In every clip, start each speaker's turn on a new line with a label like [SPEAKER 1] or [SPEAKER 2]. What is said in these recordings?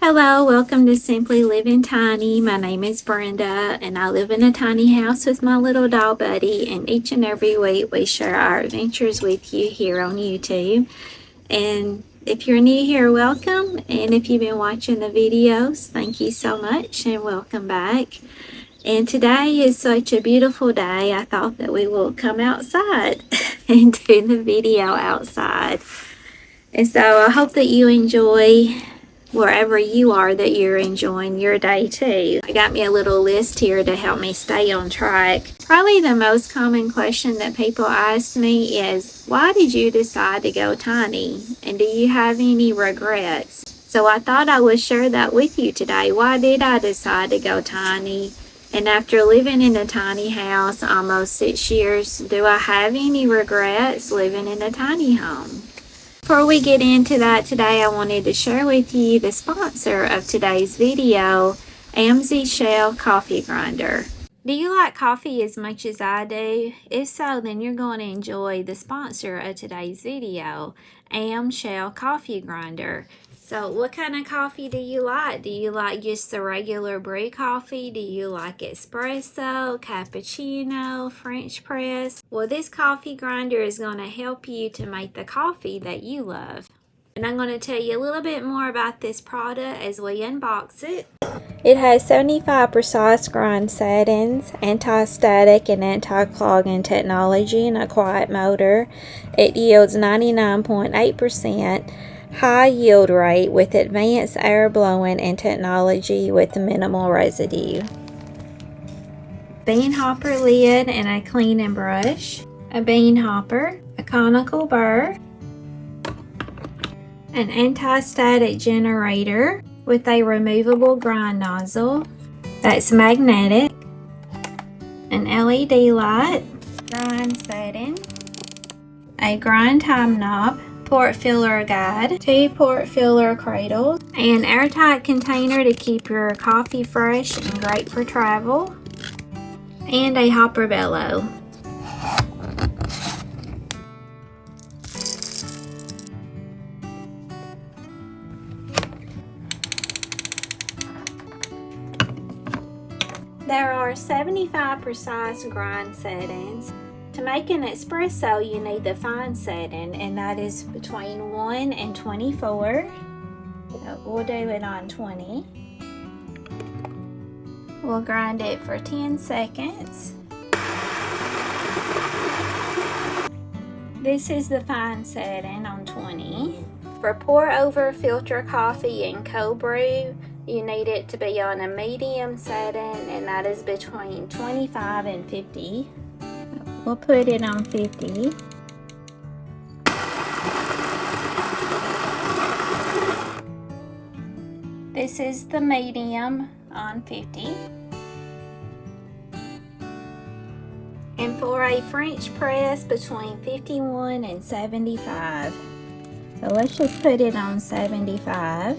[SPEAKER 1] Hello, welcome to Simply Living Tiny. My name is Brenda and I live in a tiny house with my little dog Buddy, and each and every week we share our adventures with you here on YouTube. And if you're new here, welcome, and if you've been watching the videos, thank you so much and welcome back. And today is such a beautiful day, I thought that we will come outside and do the video outside. And so I hope that you enjoy wherever you are, that you're enjoying your day too. I got me a little list here to help me stay on track. Probably the most common question that people ask me is, why did you decide to go tiny? And do you have any regrets? So I thought I would share that with you today. Why did I decide to go tiny? And after living in a tiny house almost 6 years, do I have any regrets living in a tiny home? Before we get into that today, I wanted to share with you the sponsor of today's video, AMZCHEF coffee grinder. Do you like coffee as much as I do? If so, then you're going to enjoy the sponsor of today's video, AMZCHEF coffee grinder. So what kind of coffee do you like? Do you like just the regular brew coffee? Do you like espresso, cappuccino, French press? Well, this coffee grinder is going to help you to make the coffee that you love. And I'm going to tell you a little bit more about this product as we unbox it. It has 75 precise grind settings, anti-static and anti-clogging technology, and a quiet motor. It yields 99.8% high yield rate with advanced air blowing and technology with minimal residue. Bean hopper lid and a cleaning brush, a bean hopper, a conical burr, an anti-static generator with a removable grind nozzle that's magnetic, an LED light, grind setting, a grind time knob, port filler guide, 2 port filler cradles, an airtight container to keep your coffee fresh and great for travel, and a hopper bellow. There are 75 precise grind settings. To make an espresso, you need the fine setting, and that is between 1 and 24. So we'll do it on 20. We'll grind it for 10 seconds. This is the fine setting on 20. For pour over filter coffee and cold brew, you need it to be on a medium setting, and that is between 25 and 50. We'll put it on 50. This is the medium on 50. And for a French press, between 51 and 75. So let's just put it on 75.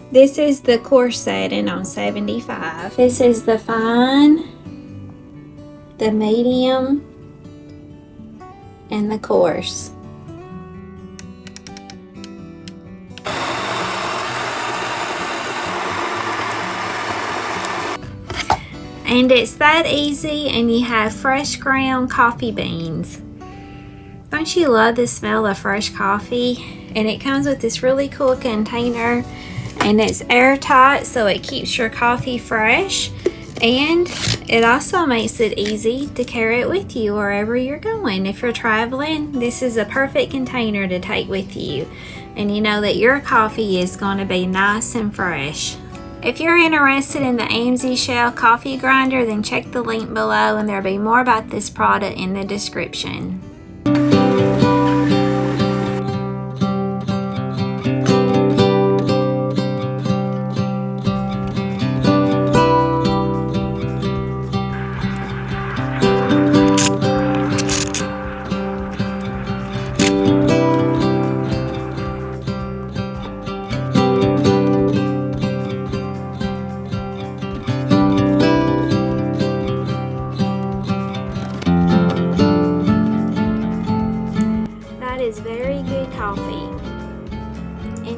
[SPEAKER 1] This is the coarse setting on 75. This is the fine, the medium, and the coarse. And it's that easy, and you have fresh ground coffee beans. Don't you love the smell of fresh coffee? And it comes with this really cool container. And it's airtight, so it keeps your coffee fresh, and it also makes it easy to carry it with you wherever you're going. If you're traveling, this is a perfect container to take with you, and you know that your coffee is going to be nice and fresh. If you're interested in the AMZCHEF coffee grinder, then check the link below, and there'll be more about this product in the description.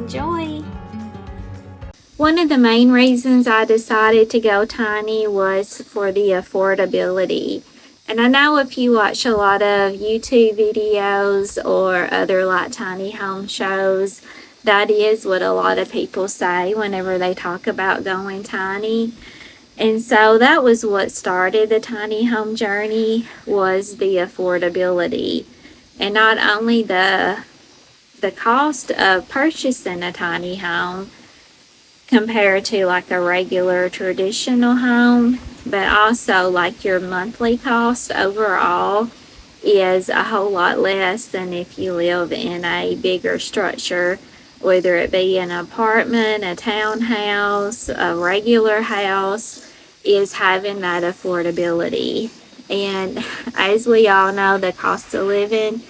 [SPEAKER 1] Enjoy! One of the main reasons I decided to go tiny was for the affordability. And I know if you watch a lot of YouTube videos or other like tiny home shows, that is what a lot of people say whenever they talk about going tiny. And so that was what started the tiny home journey, was the affordability. And not only the cost of purchasing a tiny home compared to like a regular traditional home, but also like your monthly cost overall is a whole lot less than if you live in a bigger structure, whether it be an apartment, a townhouse, a regular house, is having that affordability. And as we all know, the cost of living,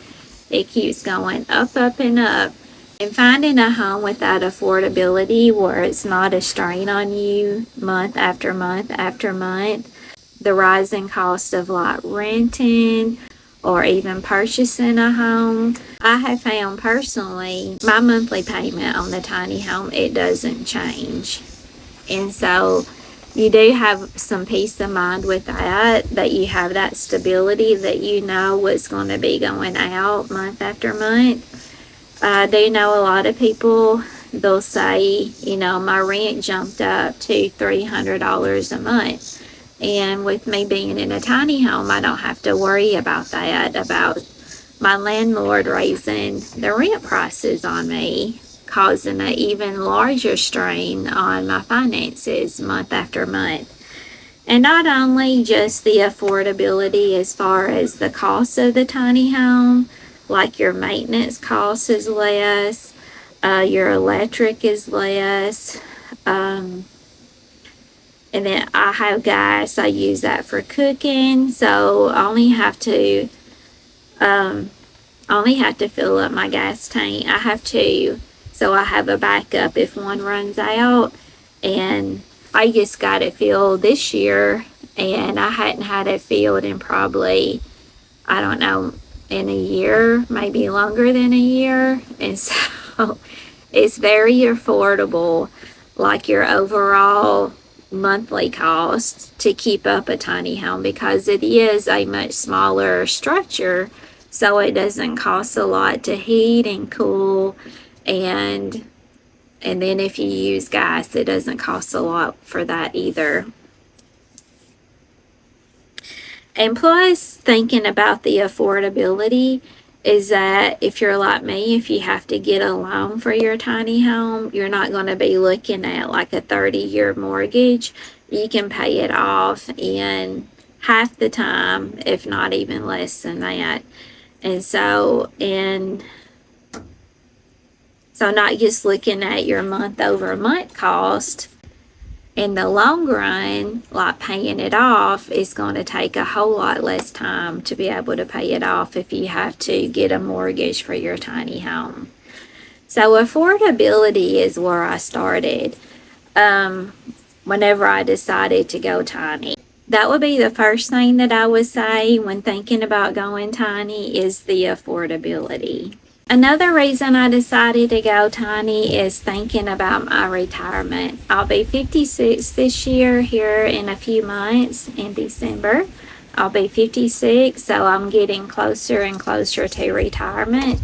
[SPEAKER 1] it keeps going up, and up. And finding a home with that affordability where it's not a strain on you month after month after month, the rising cost of like renting or even purchasing a home, I have found personally my monthly payment on the tiny home, it doesn't change. And so you do have some peace of mind with that you have that stability, that you know what's going to be going out month after month. I do know a lot of people, they'll say, you know, my rent jumped up to $300 a month. And with me being in a tiny home, I don't have to worry about that, about my landlord raising the rent prices on me, causing an even larger strain on my finances month after month. And not only just the affordability as far as the cost of the tiny home, like your maintenance cost is less, your electric is less, and then I have gas. I use that for cooking, so I only have to fill up my gas tank. So I have a backup if one runs out. And I just got it filled this year, and I hadn't had it filled in probably, I don't know, in a year, maybe longer than a year. And so it's very affordable, like your overall monthly cost to keep up a tiny home, because it is a much smaller structure, so it doesn't cost a lot to heat and cool, and then if you use gas, it doesn't cost a lot for that either. And plus, thinking about the affordability is that if you're like me, if you have to get a loan for your tiny home, you're not going to be looking at like a 30-year mortgage. You can pay it off in half the time, if not even less than that. And so not just looking at your month over month cost, in the long run, like paying it off is going to take a whole lot less time to be able to pay it off if you have to get a mortgage for your tiny home. So affordability is where I started whenever I decided to go tiny. That would be the first thing that I would say when thinking about going tiny, is the affordability. Another reason I decided to go tiny is thinking about my retirement. I'll be 56 this year, here in a few months in December. I'll be 56, so I'm getting closer and closer to retirement.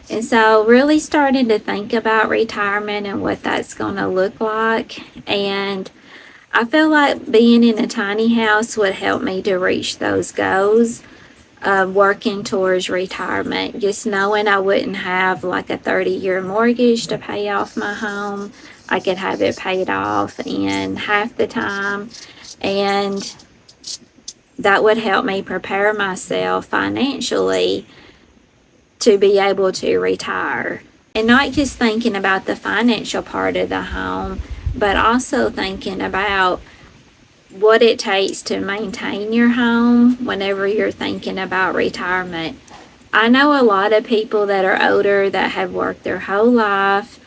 [SPEAKER 1] And so really starting to think about retirement and what that's going to look like. And I feel like being in a tiny house would help me to reach those goals. Working towards retirement, just knowing I wouldn't have like a 30-year mortgage to pay off my home. I could have it paid off in half the time, and that would help me prepare myself financially to be able to retire. And not just thinking about the financial part of the home, but also thinking about what it takes to maintain your home whenever you're thinking about retirement. I know a lot of people that are older that have worked their whole life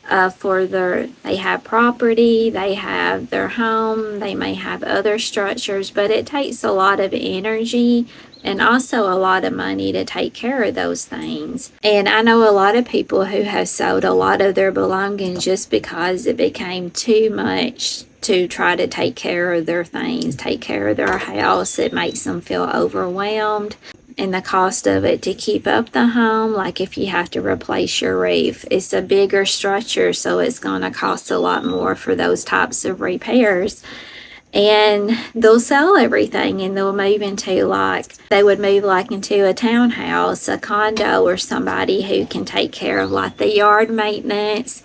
[SPEAKER 1] they have property, they have their home, they may have other structures, but it takes a lot of energy and also a lot of money to take care of those things. And I know a lot of people who have sold a lot of their belongings just because it became too much to try to take care of their things, take care of their house. It makes them feel overwhelmed. And the cost of it to keep up the home, like if you have to replace your roof, it's a bigger structure, so it's going to cost a lot more for those types of repairs. And they'll sell everything and they'll move into, like, they would move like into a townhouse, a condo, or somebody who can take care of like the yard maintenance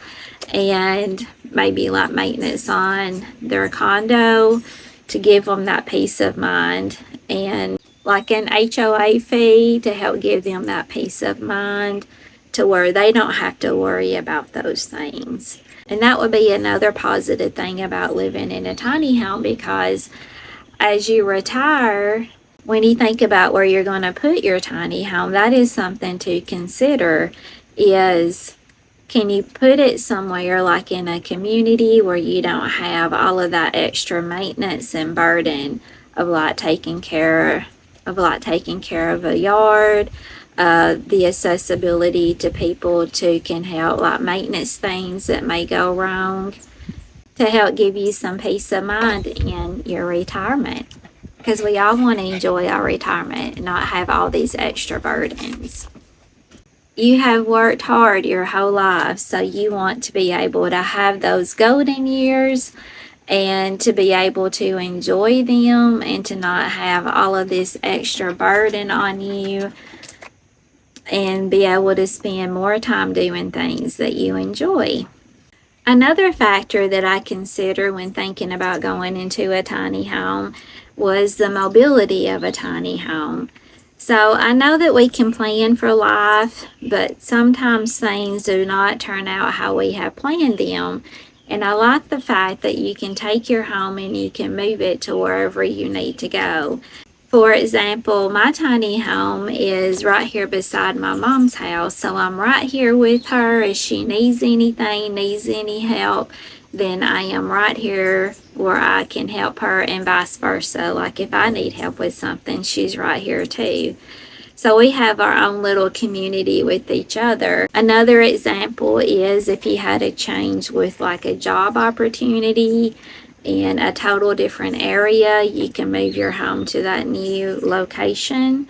[SPEAKER 1] and maybe like maintenance on their condo to give them that peace of mind, and like an HOA fee to help give them that peace of mind to where they don't have to worry about those things. And that would be another positive thing about living in a tiny home, because as you retire, when you think about where you're going to put your tiny home, that is something to consider. Is, can you put it somewhere like in a community where you don't have all of that extra maintenance and burden of like taking care of a yard, the accessibility to people to can help like maintenance things that may go wrong, to help give you some peace of mind in your retirement, because we all want to enjoy our retirement and not have all these extra burdens. You have worked hard your whole life, so you want to be able to have those golden years and to be able to enjoy them and to not have all of this extra burden on you, and be able to spend more time doing things that you enjoy. Another factor that I consider when thinking about going into a tiny home was the mobility of a tiny home. So I know that we can plan for life, but sometimes things do not turn out how we have planned them. And I like the fact that you can take your home and you can move it to wherever you need to go. For example, my tiny home is right here beside my mom's house, so I'm right here with her. If she needs anything, needs any help, then I am right here where I can help her, and vice versa. Like if I need help with something, she's right here too. So we have our own little community with each other. Another example is if you had a change with like a job opportunity in a total different area, you can move your home to that new location.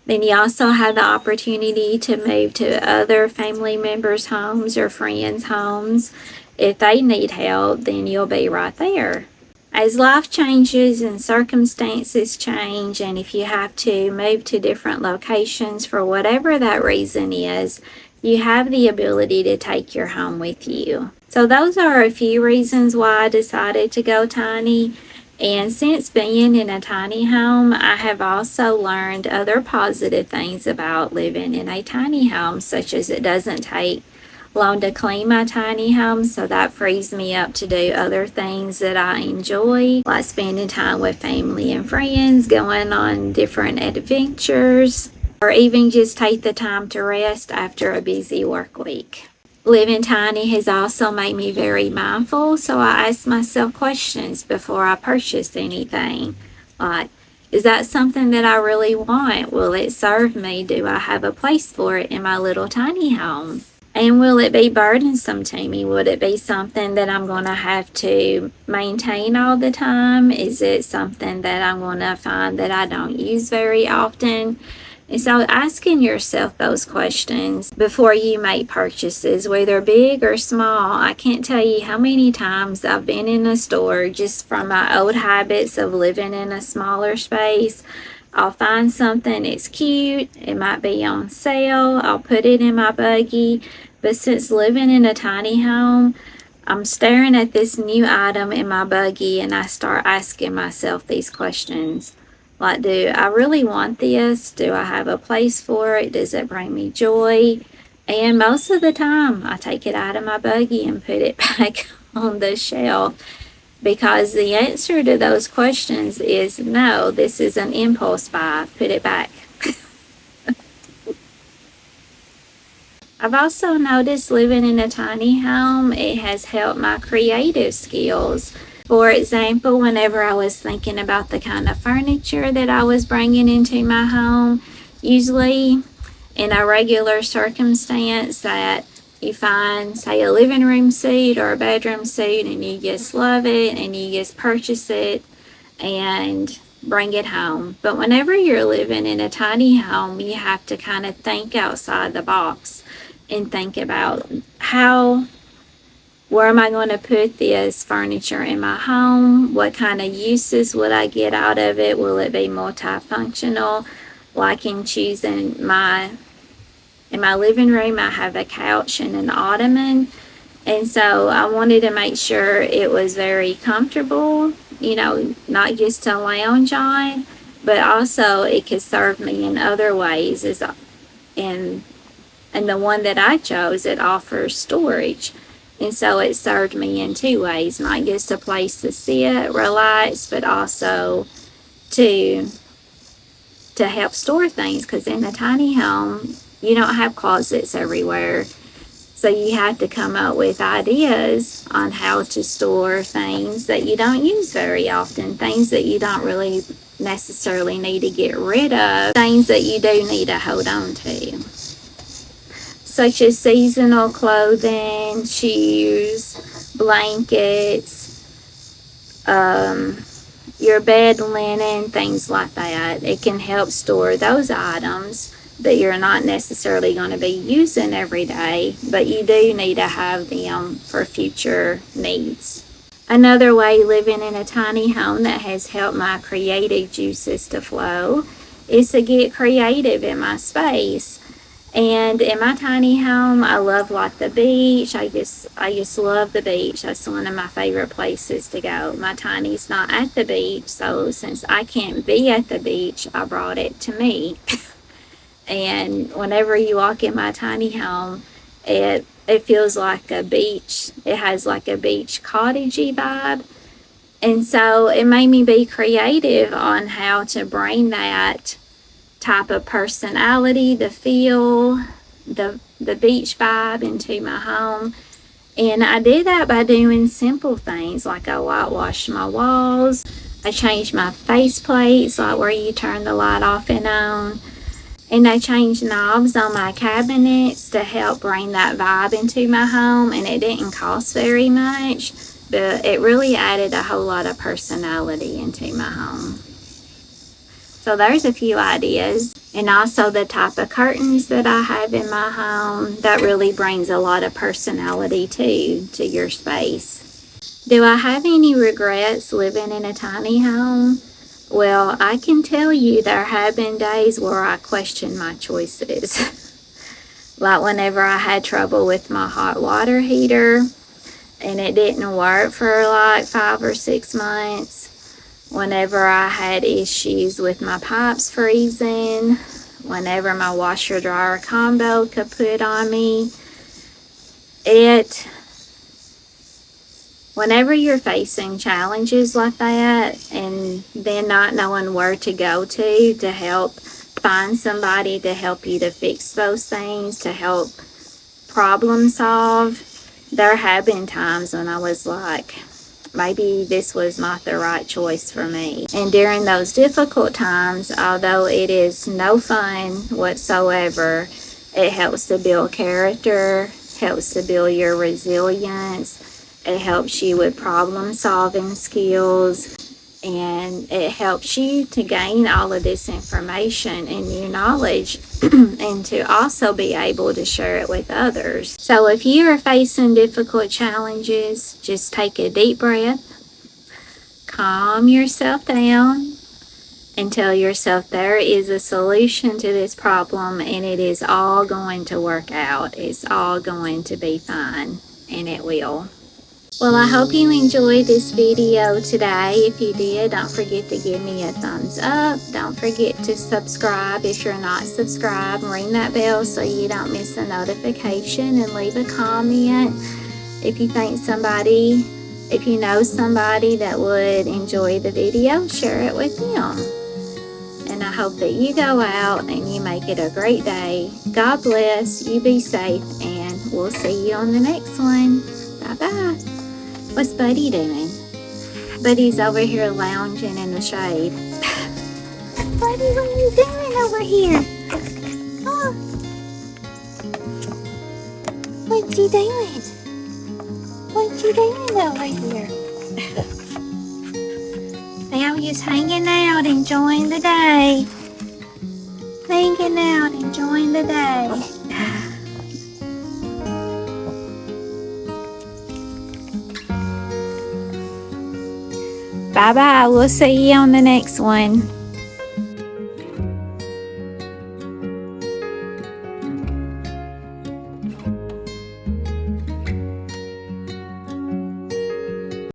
[SPEAKER 1] Then you also have the opportunity to move to other family members' homes or friends' homes. If they need help, then you'll be right there. As life changes and circumstances change, and if you have to move to different locations for whatever that reason is, you have the ability to take your home with you. So those are a few reasons why I decided to go tiny. And since being in a tiny home, I have also learned other positive things about living in a tiny home, such as it doesn't take long to clean my tiny home, so that frees me up to do other things that I enjoy, like spending time with family and friends, going on different adventures, or even just take the time to rest after a busy work week. Living tiny has also made me very mindful, so I ask myself questions before I purchase anything. Like, is that something that I really want? Will it serve me? Do I have a place for it in my little tiny home? And will it be burdensome to me? Would it be something that I'm going to have to maintain all the time? Is it something that I'm going to find that I don't use very often? And so asking yourself those questions before you make purchases, whether big or small. I can't tell you how many times I've been in a store just from my old habits of living in a smaller space. I'll find something, it's cute, it might be on sale, I'll put it in my buggy. But since living in a tiny home, I'm staring at this new item in my buggy and I start asking myself these questions. Like, do I really want this? Do I have a place for it? Does it bring me joy? And most of the time, I take it out of my buggy and put it back on the shelf, because the answer to those questions is no, this is an impulse buy. Put it back. I've also noticed living in a tiny home, it has helped my creative skills. For example, whenever I was thinking about the kind of furniture that I was bringing into my home, usually in a regular circumstance that you find, say, a living room suite or a bedroom suite and you just love it and you just purchase it and bring it home. But whenever you're living in a tiny home, you have to kind of think outside the box and think about where am I going to put this furniture in my home? What kind of uses would I get out of it? Will it be multifunctional? Like in choosing in my living room, I have a couch and an ottoman. And so I wanted to make sure it was very comfortable, not just to lounge on, but also it could serve me in other ways. And the one that I chose, it offers storage. And so it served me in two ways, not just a place to sit, relax, but also to help store things. Because in a tiny home, you don't have closets everywhere. So you have to come up with ideas on how to store things that you don't use very often, things that you don't really necessarily need to get rid of, things that you do need to hold on to, such as seasonal clothing, shoes, blankets, your bed linen, things like that. It can help store those items that you're not necessarily going to be using every day, but you do need to have them for future needs. Another way living in a tiny home that has helped my creative juices to flow is to get creative in my space. And in my tiny home, I love like the beach. I just love the beach. That's one of my favorite places to go. My tiny's not at the beach, so since I can't be at the beach, I brought it to me. And whenever you walk in my tiny home, it feels like a beach. It has like a beach cottagey vibe. And so it made me be creative on how to bring that type of personality, the feel, the beach vibe into my home. And I did that by doing simple things like I whitewashed my walls, I changed my faceplates, like where you turn the light off and on, and I changed knobs on my cabinets to help bring that vibe into my home. And it didn't cost very much, but it really added a whole lot of personality into my home. So there's a few ideas. And also the type of curtains that I have in my home, that really brings a lot of personality too to your space. Do I have any regrets living in a tiny home? Well, I can tell you there have been days where I questioned my choices. Like whenever I had trouble with my hot water heater and it didn't work for like 5 or 6 months. Whenever I had issues with my pipes freezing, whenever my washer dryer combo kaput on me, whenever you're facing challenges like that and then not knowing where to go to help find somebody to help you to fix those things, to help problem solve, there have been times when I was like, maybe this was not the right choice for me. And during those difficult times, although it is no fun whatsoever, it helps to build character, helps to build your resilience, it helps you with problem solving skills, and it helps you to gain all of this information and new knowledge and to also be able to share it with others. So if you are facing difficult challenges, just take a deep breath, calm yourself down, and tell yourself there is a solution to this problem and it is all going to work out. It's all going to be fine, and it will. Well, I hope you enjoyed this video today. If you did, don't forget to give me a thumbs up. Don't forget to subscribe if you're not subscribed. Ring that bell so you don't miss a notification, and leave a comment if you know somebody that would enjoy the video. Share it with them. And I hope that you go out and you make it a great day. God bless. You be safe, and we'll see you on the next one. Bye-bye. What's Buddy doing? But he's over here lounging in the shade. Buddy, what are you doing over here? Huh? What you doing? What you doing over here? Now just hanging out, enjoying the day. Hanging out, enjoying the day. Bye-bye. We'll see you on the next one.